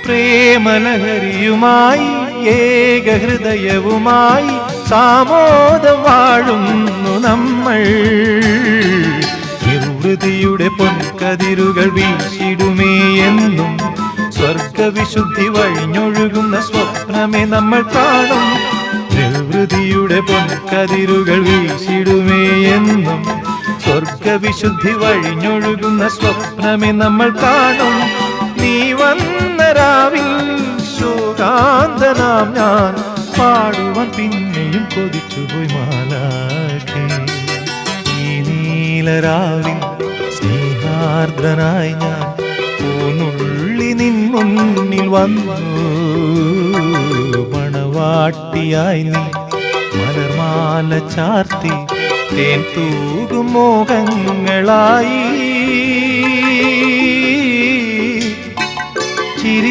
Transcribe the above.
പ്രേമലഹരിയുമായി ഏകഹൃദയവുമായി സാമോദം വാഴുന്നു നമ്മൾ. നിർവൃതിയുടെ പൊൻകതിരുകൾ വീശിടുമേ എന്നും സ്വർഗവിശുദ്ധി വഴിഞ്ഞൊഴുകുന്ന സ്വപ്നമേ നമ്മൾ കാണും. നിർവൃതിയുടെ പൊൻകതിരുകൾ വീശിടുമേ എന്നും സ്വർഗവിശുദ്ധി വഴിഞ്ഞൊഴുകുന്ന സ്വപ്നമേ നമ്മൾ കാണും. നീ വന്ന രാവിൽ ശോകാന്തനാം ഞാൻ പാടുവാൻ പിന്നെയും കൊതിച്ചുപോയി മാലാഖേ. ഈ നീലരാവിൽ സ്നേഹാർദ്രനായി ഞാൻ പൂനുള്ളി നിൻ മുന്നിൽ വന്നു. മണവാട്ടിയായി നീ മലർമാല ചാർത്തി തേൻ തൂകും മോഹങ്ങളായി.